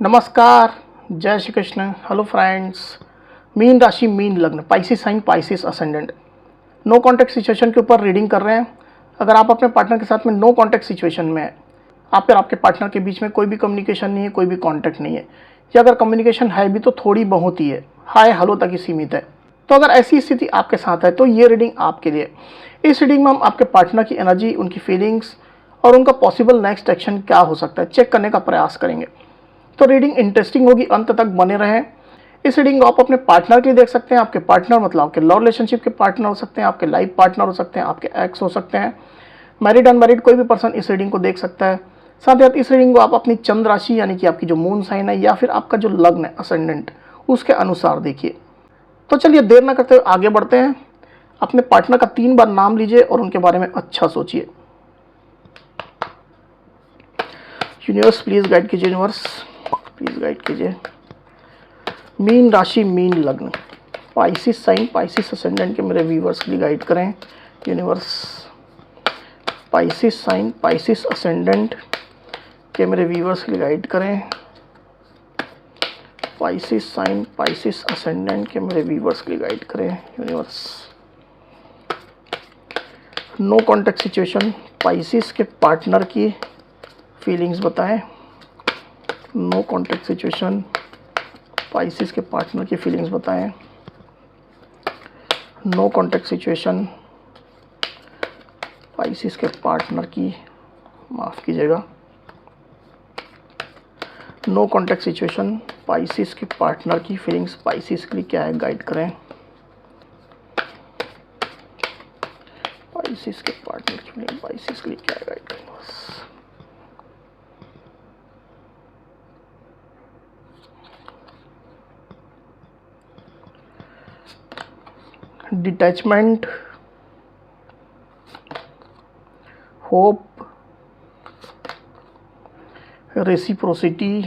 नमस्कार, जय Shri Krishna. Hello friends. मीन राशि, मीन लग्न, Pisces sign, Pisces ascendant, no contact situation के ऊपर रीडिंग कर रहे हैं। अगर आप अपने पार्टनर के साथ में नो कॉन्टैक्ट सिचुएशन में है, आप और आपके पार्टनर के बीच में कोई भी कम्युनिकेशन नहीं है, कोई भी कॉन्टैक्ट नहीं है, या अगर कम्युनिकेशन है भी तो थोड़ी बहुत ही है, हाय हेलो तक ही सीमित है, तो अगर ऐसी स्थिति आपके साथ है तो ये रीडिंग आपके लिए। इस रीडिंग में हम आपके पार्टनर की एनर्जी, उनकी फीलिंग्स और उनका पॉसिबल नेक्स्ट एक्शन क्या हो सकता है चेक करने का प्रयास करेंगे। तो रीडिंग इंटरेस्टिंग होगी, अंत तक बने रहें। इस रीडिंग को आप अपने पार्टनर के लिए देख सकते हैं। आपके पार्टनर मतलब आपके लव रिलेशनशिप के पार्टनर हो सकते हैं, आपके लाइफ पार्टनर हो सकते हैं, आपके एक्स हो सकते हैं, मैरिड अनमैरिड कोई भी पर्सन इस रीडिंग को देख सकता है। साथ ही साथ इस रीडिंग को आप अपनी चंद्र राशि यानी कि आपकी जो मून साइन है या फिर आपका जो लग्न है असेंडेंट, उसके अनुसार देखिए। तो चलिए देर न करते हुए आगे बढ़ते हैं। अपने पार्टनर का 3 बार नाम लीजिए और उनके बारे में अच्छा सोचिए। यूनिवर्स प्लीज गाइड कीजिए, यूनिवर्स प्लीज गाइड कीजिए। मीन राशि, मीन लग्न, पाइसिस साइन, पाइसिस असेंडेंट के मेरे व्यूवर्स के लिए गाइड करें universe. Pisces sign, Pisces ascendant के मेरे व्यूवर्स के लिए गाइड करें। पाइसिस साइन, पाइसिस असेंडेंट के मेरे व्यूवर्स के लिए गाइड करें universe. No contact situation, Pisces के पार्टनर की फीलिंग्स बताएं। नो कॉन्टैक्ट सिचुएशन, पाइसिस के पार्टनर की फीलिंग्स बताएं। नो कॉन्टैक्ट सिचुएशन, पाइसिस के पार्टनर की, माफ़ कीजिएगा, नो कॉन्टैक्ट सिचुएशन, पाइसिस के पार्टनर की फीलिंग्स पाइसिस के लिए क्या है गाइड करें। पाइसिस के पार्टनर की फीलिंग पाइसिस के लिए क्या है गाइड करें। Detachment, hope, reciprocity,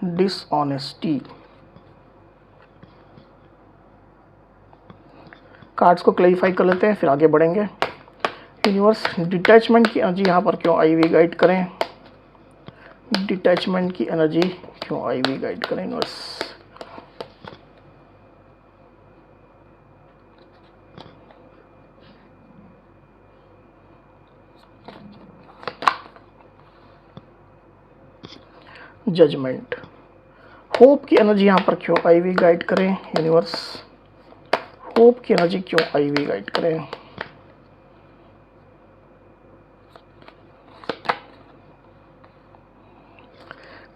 dishonesty. Cards को क्लैरिफाई कर लेते हैं फिर आगे बढ़ेंगे। यूनिवर्स, डिटैचमेंट की एनर्जी यहाँ पर क्यों आई हुई गाइड करें। डिटैचमेंट की एनर्जी क्यों आई हुई गाइड करें यूनिवर्स। जजमेंट, होप की एनर्जी यहाँ पर क्यों आई हुई गाइड करें यूनिवर्स। होप की एनर्जी क्यों आई हुई गाइड करें।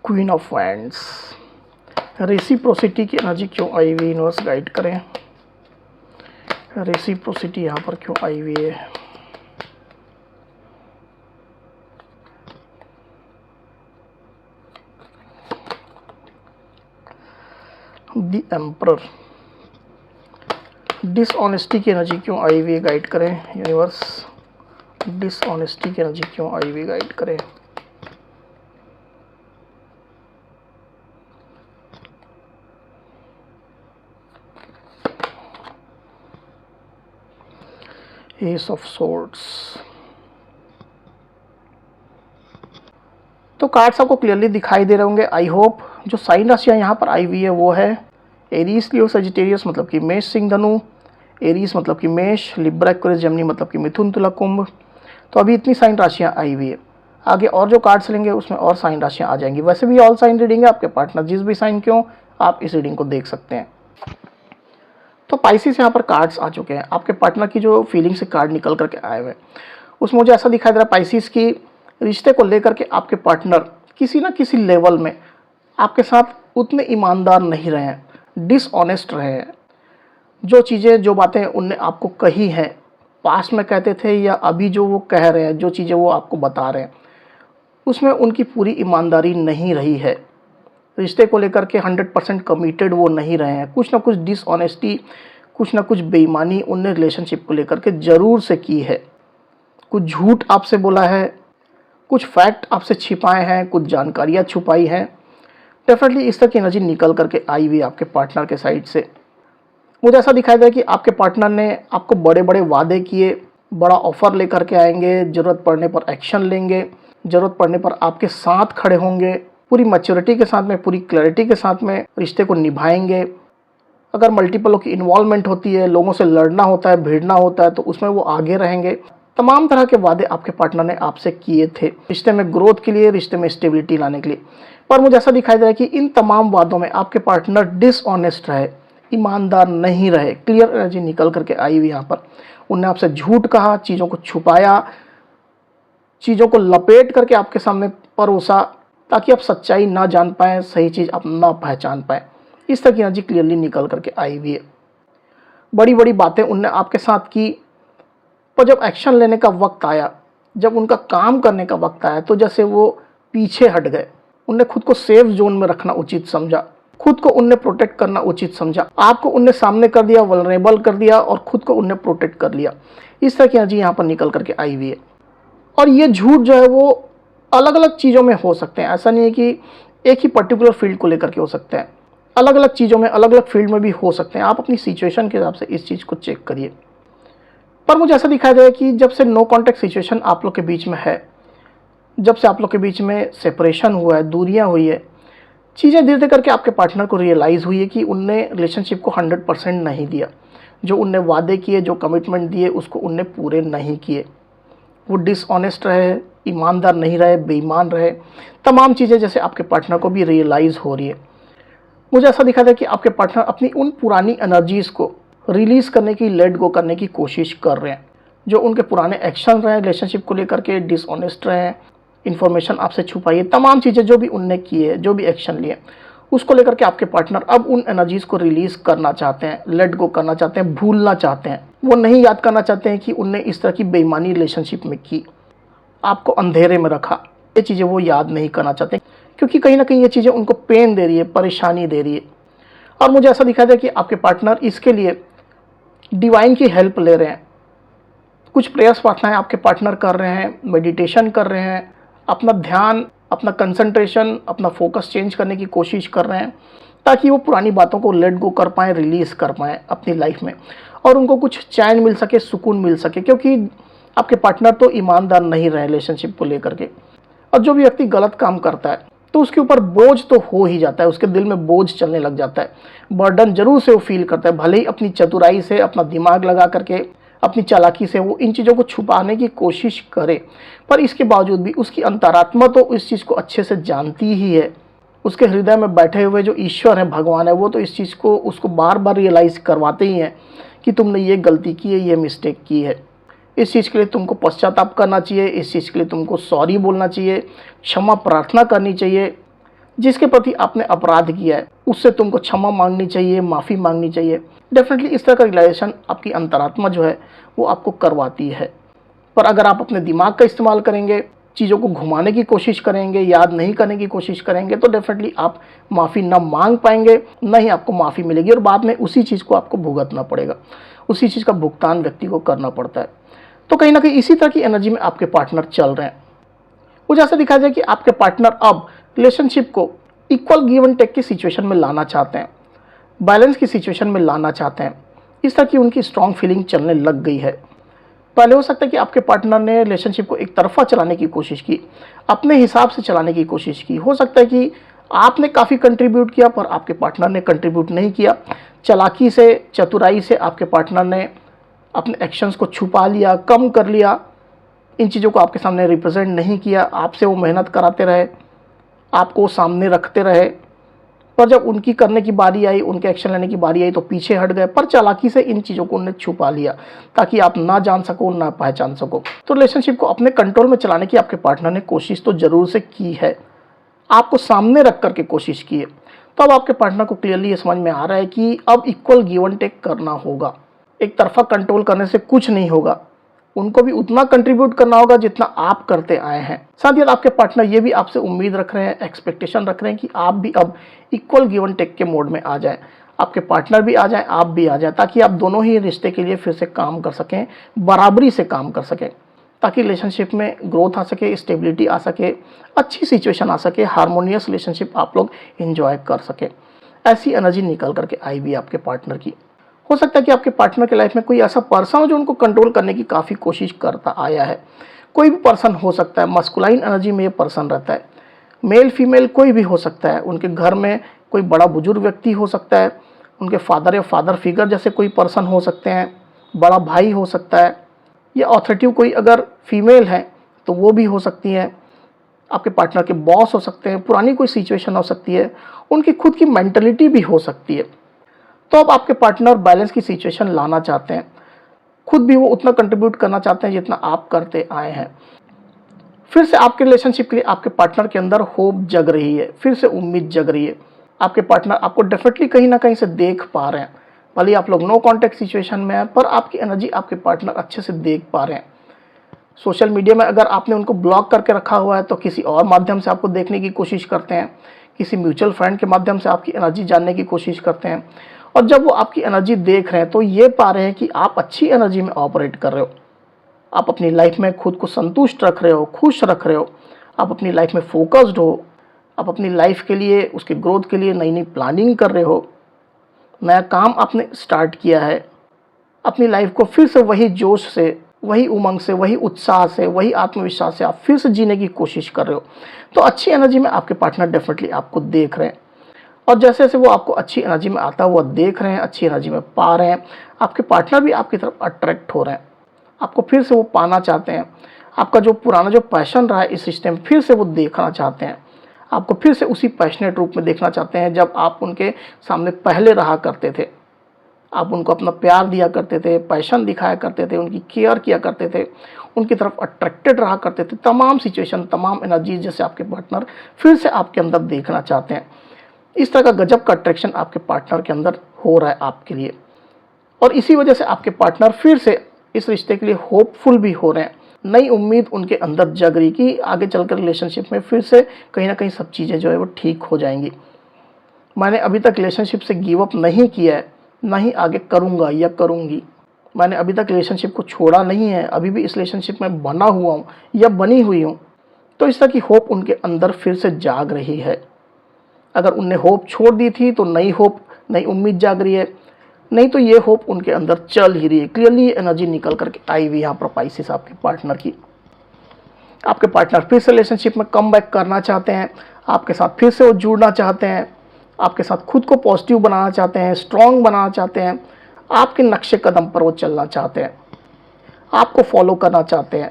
क्वीन ऑफ वैंड्स, रेसिप्रोसिटी की एनर्जी क्यों आई हुई यूनिवर्स गाइड करें। रेसिप्रोसिटी यहाँ पर क्यों आई हुई है। द एम्परर, डिसऑनेस्टी की एनर्जी क्यों आई हुई गाइड करें यूनिवर्स। डिसऑनेस्टी की एनर्जी क्यों आई हुई गाइड करें। S of swords. तो कार्ड्स आपको क्लियरली दिखाई दे रहे होंगे आई होप। जो साइन राशियाँ यहाँ पर आई हुई है वो है एरीज, लियो, सजिटेरियस मतलब कि मेष, सिंह, धनु। एरीज मतलब कि मेष, लिब्रा, एक्वेरियस, जेमिनी मतलब कि मिथुन, तुला, कुंभ। तो अभी इतनी साइन राशियाँ आई हुई है। आगे और जो कार्ड्स लेंगे उसमें और साइन राशियाँ आ जाएंगी। वैसे भी ऑल साइन रीडिंग है, आपके पार्टनर जिस भी साइन क्यों आप इस रीडिंग को देख सकते हैं। तो पाइसिस यहाँ पर कार्ड्स आ चुके हैं। आपके पार्टनर की जो फीलिंग से कार्ड निकल करके आए हुए, उसमें मुझे ऐसा दिखाई दे रहा है पाइसिस की रिश्ते को लेकर के आपके पार्टनर किसी ना किसी लेवल में आपके साथ उतने ईमानदार नहीं रहे हैं, डिसऑनेस्ट रहे हैं। जो चीज़ें, जो बातें उनने आपको कही हैं, पास्ट में कहते थे या अभी जो वो कह रहे हैं, जो चीज़ें वो आपको बता रहे हैं, उसमें उनकी पूरी ईमानदारी नहीं रही है। रिश्ते को लेकर के 100% कमिटेड वो नहीं रहे हैं। कुछ ना कुछ डिसऑनेस्टी, कुछ ना कुछ बेईमानी उनने रिलेशनशिप को लेकर के ज़रूर से की है। कुछ झूठ आपसे बोला है, कुछ फैक्ट आपसे छिपाए हैं, कुछ जानकारियाँ छुपाई हैं। डेफिनेटली इस तरह की एनर्जी निकल करके आई हुई आपके पार्टनर के साइड से। मुझे ऐसा दिखाई दे कि आपके पार्टनर ने आपको बड़े बड़े वादे किए, बड़ा ऑफर लेकर के आएंगे, ज़रूरत पड़ने पर एक्शन लेंगे, ज़रूरत पड़ने पर आपके साथ खड़े होंगे, पूरी मैच्योरिटी के साथ में, पूरी क्लैरिटी के साथ में रिश्ते को निभाएंगे। अगर मल्टीपलों की इन्वॉल्वमेंट होती है, लोगों से लड़ना होता है, भिड़ना होता है, तो उसमें वो आगे रहेंगे। तमाम तरह के वादे आपके पार्टनर ने आपसे किए थे रिश्ते में ग्रोथ के लिए, रिश्ते में स्टेबिलिटी लाने के लिए। पर मुझे ऐसा दिखाई दे रहा है कि इन तमाम वादों में आपके पार्टनर डिसऑनेस्ट रहे, ईमानदार नहीं रहे। क्लियर एनर्जी निकल करके आई हुई यहाँ पर। उन्हें आपसे झूठ कहा, चीज़ों को छुपाया, चीज़ों को लपेट करके आपके सामने परोसा, ताकि आप सच्चाई ना जान पाएँ, सही चीज़ आप ना पहचान पाएँ। इस तरह की एनर्जी क्लियरली निकल करके आई हुई है। बड़ी बड़ी बातें उनने आपके साथ की, पर जब एक्शन लेने का वक्त आया, जब उनका काम करने का वक्त आया, तो जैसे वो पीछे हट गए। उनने खुद को सेफ जोन में रखना उचित समझा, खुद को उनने प्रोटेक्ट करना उचित समझा, आपको उनने सामने कर दिया, वल्नरेबल कर दिया और खुद को उनने प्रोटेक्ट कर लिया। इस तरह की एनर्जी यहाँ पर निकल करके आई हुई है। और ये झूठ जो है वो अलग अलग चीज़ों में हो सकते हैं। ऐसा नहीं है कि एक ही पर्टिकुलर फील्ड को लेकर के हो सकते हैं, अलग अलग चीज़ों में, अलग अलग फील्ड में भी हो सकते हैं। आप अपनी सिचुएशन के हिसाब से इस चीज़ को चेक करिए। पर मुझे ऐसा दिखाई दे रहा है कि जब से नो कॉन्टैक्ट सिचुएशन आप लोग के बीच में है, जब से आप लोग के बीच में सेपरेशन हुआ है, दूरियां हुई है, चीज़ें धीरे धीरे करके आपके पार्टनर को रियलाइज़ हुई है कि उनने रिलेशनशिप को 100% नहीं दिया। जो उनने वादे किए, जो कमिटमेंट दिए, उसको उनने पूरे नहीं किए। वो डिसऑनेस्ट रहे, ईमानदार नहीं रहे, बेईमान रहे। तमाम चीज़ें जैसे आपके पार्टनर को भी रियलाइज़ हो रही है। मुझे ऐसा दिखा था कि आपके पार्टनर अपनी उन पुरानी एनर्जीज़ को रिलीज़ करने की, लेट गो करने की कोशिश कर रहे हैं। जो उनके पुराने एक्शन रहे रिलेशनशिप को लेकर के, डिसऑनेस्ट रहे, इन्फॉर्मेशन आपसे छुपाई, तमाम चीज़ें जो भी उनने की है, जो भी एक्शन लिए, उसको लेकर के आपके पार्टनर अब उन एनर्जीज़ को रिलीज़ करना चाहते हैं, लेट गो करना चाहते हैं, भूलना चाहते हैं। वो नहीं याद करना चाहते हैं कि उनने इस तरह की बेईमानी रिलेशनशिप में की, आपको अंधेरे में रखा। ये चीज़ें वो याद नहीं करना चाहते, क्योंकि कहीं ना कहीं ये चीज़ें उनको पेन दे रही है, परेशानी दे रही है। और मुझे ऐसा दिखा था कि आपके पार्टनर इसके लिए डिवाइन की हेल्प ले रहे हैं। कुछ प्रेयर्स प्रार्थनाएं आपके पार्टनर कर रहे हैं, मेडिटेशन कर रहे हैं, अपना ध्यान, अपना कंसंट्रेशन, अपना फोकस चेंज करने की कोशिश कर रहे हैं, ताकि वो पुरानी बातों को लेट गो कर पाएँ, रिलीज़ कर पाएँ अपनी लाइफ में, और उनको कुछ चैन मिल सके, सुकून मिल सके। क्योंकि आपके पार्टनर तो ईमानदार नहीं रहे रिलेशनशिप को लेकर के। और जो भी व्यक्ति गलत काम करता है तो उसके ऊपर बोझ तो हो ही जाता है, उसके दिल में बोझ चलने लग जाता है, बर्डन जरूर से वो फील करता है। भले ही अपनी चतुराई से, अपना दिमाग लगा करके, अपनी चालाकी से वो इन चीज़ों को छुपाने की कोशिश करे, पर इसके बावजूद भी उसकी अंतरात्मा तो इस चीज़ को अच्छे से जानती ही है। उसके हृदय में बैठे हुए जो ईश्वर है, भगवान है, वो तो इस चीज़ को उसको बार बार रियलाइज़ करवाते ही हैं कि तुमने ये गलती की है, ये मिस्टेक की है। इस चीज़ के लिए तुमको पश्चाताप करना चाहिए, इस चीज़ के लिए तुमको सॉरी बोलना चाहिए, क्षमा प्रार्थना करनी चाहिए। जिसके प्रति आपने अपराध किया है उससे तुमको क्षमा मांगनी चाहिए, माफ़ी मांगनी चाहिए। डेफिनेटली इस तरह का रियलाइजेशन आपकी अंतरात्मा जो है वो आपको करवाती है। पर अगर आप अपने दिमाग का इस्तेमाल करेंगे, चीज़ों को घुमाने की कोशिश करेंगे, याद नहीं करने की कोशिश करेंगे, तो डेफिनेटली आप माफ़ी ना मांग पाएंगे, ना ही आपको माफ़ी मिलेगी, और बाद में उसी चीज़ को आपको भुगतना पड़ेगा, उसी चीज़ का भुगतान व्यक्ति को करना पड़ता है। तो कहीं ना कहीं इसी तरह की एनर्जी में आपके पार्टनर चल रहे हैं। मुझे ऐसा दिखा जाए कि आपके पार्टनर अब रिलेशनशिप को इक्वल गिव एंड टेक की सिचुएशन में लाना चाहते हैं, बैलेंस की सिचुएशन में लाना चाहते हैं। इस तरह की उनकी स्ट्रॉन्ग फीलिंग चलने लग गई है। पहले हो सकता है कि आपके पार्टनर ने रिलेशनशिप को एक तरफा चलाने की कोशिश की, अपने हिसाब से चलाने की कोशिश की। हो सकता है कि आपने काफ़ी कंट्रीब्यूट किया पर आपके पार्टनर ने कंट्रीब्यूट नहीं किया। चालाकी से, चतुराई से आपके पार्टनर ने अपने एक्शंस को छुपा लिया, कम कर लिया, इन चीज़ों को आपके सामने रिप्रेजेंट नहीं किया। आपसे वो मेहनत कराते रहे, आपको सामने रखते रहे, पर जब उनकी करने की बारी आई, उनके एक्शन लेने की बारी आई, तो पीछे हट गए। पर चालाकी से इन चीज़ों को उन्होंने छुपा लिया ताकि आप ना जान सको, ना पहचान सको। तो रिलेशनशिप को अपने कंट्रोल में चलाने की आपके पार्टनर ने कोशिश तो ज़रूर से की है, आपको सामने रख करके कोशिश की है। तो अब आपके पार्टनर को क्लियरली ये समझ में आ रहा है कि अब इक्वल गिव एंड टेक करना होगा। एक तरफा कंट्रोल करने से कुछ नहीं होगा, उनको भी उतना कंट्रीब्यूट करना होगा जितना आप करते आए हैं। साथ ही आपके पार्टनर ये भी आपसे उम्मीद रख रहे हैं, एक्सपेक्टेशन रख रहे हैं कि आप भी अब इक्वल गिव एंड टेक के मोड में आ जाएं। आपके पार्टनर भी आ जाएं, आप भी आ जाएं, ताकि आप दोनों ही रिश्ते के लिए फिर से काम कर सकें, बराबरी से काम कर सकें, ताकि रिलेशनशिप में ग्रोथ आ सके, स्टेबिलिटी आ सके, अच्छी सिचुएशन आ सके, हार्मोनियस रिलेशनशिप आप लोग एंजॉय कर सकें। ऐसी एनर्जी निकल करके आई भी आपके पार्टनर की। हो सकता है कि आपके पार्टनर के लाइफ में कोई ऐसा पर्सन हो जो उनको कंट्रोल करने की काफ़ी कोशिश करता आया है, कोई भी पर्सन हो सकता है, मस्कुलाइन एनर्जी में ये पर्सन रहता है, मेल फीमेल कोई भी हो सकता है। उनके घर में कोई बड़ा बुजुर्ग व्यक्ति हो सकता है, उनके फादर या फादर फिगर जैसे कोई पर्सन हो सकते हैं, बड़ा भाई हो सकता है, या ऑथोरिटी कोई अगर फीमेल है तो वो भी हो सकती है, आपके पार्टनर के बॉस हो सकते हैं, पुरानी कोई सिचुएशन हो सकती है, उनकी खुद की मेंटलिटी भी हो सकती है। तो अब आपके पार्टनर बैलेंस की सिचुएशन लाना चाहते हैं, खुद भी वो उतना कंट्रीब्यूट करना चाहते हैं जितना आप करते आए हैं। फिर से आपके रिलेशनशिप के लिए आपके पार्टनर के अंदर होप जग रही है, फिर से उम्मीद जग रही है। आपके पार्टनर आपको डेफिनेटली कहीं ना कहीं से देख पा रहे हैं, भले आप लोग नो कॉन्टैक्ट सिचुएशन में हैं, पर आपकी एनर्जी आपके पार्टनर अच्छे से देख पा रहे हैं। सोशल मीडिया में अगर आपने उनको ब्लॉक करके रखा हुआ है तो किसी और माध्यम से आपको देखने की कोशिश करते हैं, किसी म्यूचुअल फ्रेंड के माध्यम से आपकी एनर्जी जानने की कोशिश करते हैं। और जब वो आपकी एनर्जी देख रहे हैं तो ये पा रहे हैं कि आप अच्छी एनर्जी में ऑपरेट कर रहे हो, आप अपनी लाइफ में खुद को संतुष्ट रख रहे हो, खुश रख रहे हो, आप अपनी लाइफ में फोकस्ड हो, आप अपनी लाइफ के लिए, उसके ग्रोथ के लिए नई नई प्लानिंग कर रहे हो, नया काम आपने स्टार्ट किया है, अपनी लाइफ को फिर से वही जोश से, वही उमंग से, वही उत्साह से, वही आत्मविश्वास से आप फिर से जीने की कोशिश कर रहे हो। तो अच्छी एनर्जी में आपके पार्टनर डेफिनेटली आपको देख रहे हैं, और जैसे जैसे वो आपको अच्छी एनर्जी में आता हुआ देख रहे हैं, अच्छी एनर्जी में पा रहे हैं, आपके पार्टनर भी आपकी तरफ अट्रैक्ट हो रहे हैं, आपको फिर से वो पाना चाहते हैं। आपका जो पुराना जो पैशन रहा है इस रिश्ते में फिर से वो देखना चाहते हैं, आपको फिर से उसी पैशनेट रूप में देखना चाहते हैं जब आप उनके सामने पहले रहा करते थे। आप उनको अपना प्यार दिया करते थे, पैशन दिखाया करते थे, उनकी केयर किया करते थे, उनकी तरफ अट्रैक्टेड रहा करते थे। तमाम सिचुएशन, तमाम एनर्जीज जैसे आपके पार्टनर फिर से आपके अंदर देखना चाहते हैं। इस तरह का गजब का अट्रैक्शन आपके पार्टनर के अंदर हो रहा है आपके लिए, और इसी वजह से आपके पार्टनर फिर से इस रिश्ते के लिए होपफुल भी हो रहे हैं। नई उम्मीद उनके अंदर जग रही कि आगे चलकर रिलेशनशिप में फिर से कहीं ना कहीं सब चीज़ें जो है वो ठीक हो जाएंगी। मैंने अभी तक रिलेशनशिप से गिव अप नहीं किया है, ना ही आगे करूँगा या करूँगी। मैंने अभी तक रिलेशनशिप को छोड़ा नहीं है, अभी भी इस रिलेशनशिप में बना हुआ हूँ या बनी हुई हूँ। तो इस तरह की होप उनके अंदर फिर से जाग रही है। अगर उनने होप छोड़ दी थी तो नई होप, नई उम्मीद जाग रही है, नहीं तो ये होप उनके अंदर चल ही रही है। क्लियरली ये एनर्जी निकल करके आई हुई यहाँ पर पाइसेस आपके पार्टनर की। आपके पार्टनर फिर से रिलेशनशिप में कम बैक करना चाहते हैं, आपके साथ फिर से वो जुड़ना चाहते हैं, आपके साथ खुद को पॉजिटिव बनाना चाहते हैं, स्ट्रॉन्ग बनाना चाहते हैं, आपके नक्शे कदम पर वो चलना चाहते हैं, आपको फॉलो करना चाहते हैं।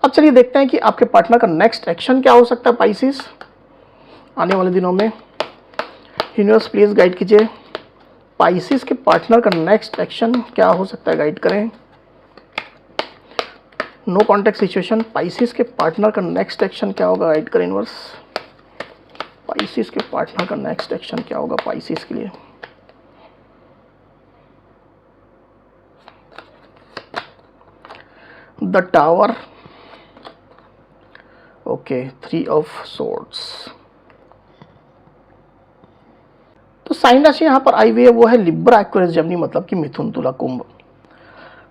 अब चलिए देखते हैं कि आपके पार्टनर का नेक्स्ट एक्शन क्या हो सकता है पाइसेस आने वाले दिनों में। यूनिवर्स प्लीज़ गाइड कीजिए, पाइसेस के पार्टनर का नेक्स्ट एक्शन क्या हो सकता है, गाइड करें। नो कॉन्टैक्ट सिचुएशन, पाइसेस के पार्टनर का नेक्स्ट एक्शन क्या होगा, गाइड करें यूनिवर्स। पाइसेस के पार्टनर का नेक्स्ट एक्शन क्या होगा पाइसेस के लिए। The tower, okay, 3 of swords. तो साइन राशि यहाँ पर आई हुई है वो है लिब्रा, एक्वेरियस, जेमिनी, मतलब कि मिथुन, तुला, कुंभ।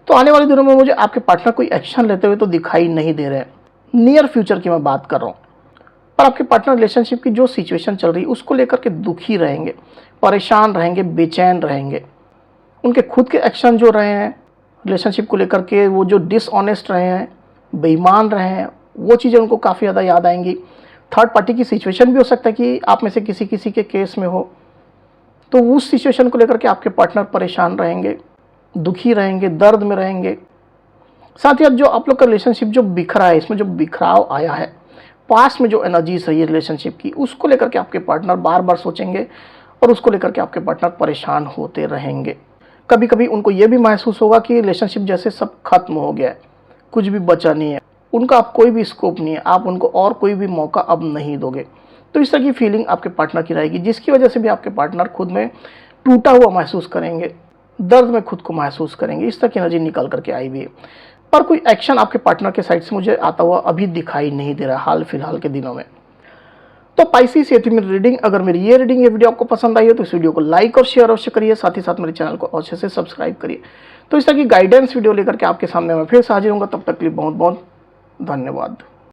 तो आने वाले दिनों में मुझे आपके पार्टनर कोई एक्शन लेते हुए तो दिखाई नहीं दे रहे हैं, नियर फ्यूचर की मैं बात कर रहा हूँ। पर आपके पार्टनर रिलेशनशिप की जो सिचुएशन चल रही है उसको लेकर के दुखी रहेंगे, परेशान रहेंगे, बेचैन रहेंगे। उनके खुद के एक्शन जो रहे हैं रिलेशनशिप को लेकर के, वो जो डिसऑनेस्ट रहे हैं, बेईमान रहे हैं, वो चीज़ें उनको काफ़ी ज़्यादा याद आएंगी। थर्ड पार्टी की सिचुएशन भी हो सकता है कि आप में से किसी के केस में हो, तो उस सिचुएशन को लेकर के आपके पार्टनर परेशान रहेंगे, दुखी रहेंगे, दर्द में रहेंगे। साथ ही जो आप लोग का रिलेशनशिप जो बिखरा है, इसमें जो बिखराव आया है, पास्ट में जो एनर्जीज रही है रिलेशनशिप की, उसको लेकर के आपके पार्टनर बार बार सोचेंगे और उसको लेकर के आपके पार्टनर परेशान होते रहेंगे। कभी कभी उनको ये भी महसूस होगा कि रिलेशनशिप जैसे सब खत्म हो गया है, कुछ भी बचा नहीं है, उनका अब कोई भी स्कोप नहीं है, आप उनको और कोई भी मौका अब नहीं दोगे। तो इस तरह की फीलिंग आपके पार्टनर की रहेगी, जिसकी वजह से भी आपके पार्टनर खुद में टूटा हुआ महसूस करेंगे, दर्द में खुद को महसूस करेंगे। इस तरह की एनर्जी निकल करके आई हुई है। पर कोई एक्शन आपके पार्टनर के साइड से मुझे आता हुआ अभी दिखाई नहीं दे रहा हाल फिलहाल के दिनों में। तो पाइसेस, ये थी मेरी रीडिंग। अगर मेरी ये वीडियो आपको पसंद आई हो तो इस वीडियो को लाइक और शेयर अवश्य करिए, साथ ही साथ मेरे चैनल को अच्छे से सब्सक्राइब करिए। तो इस तरह की गाइडेंस वीडियो लेकर के आपके सामने मैं फिर से हाजिर होऊंगा। तब तक के लिए बहुत बहुत धन्यवाद।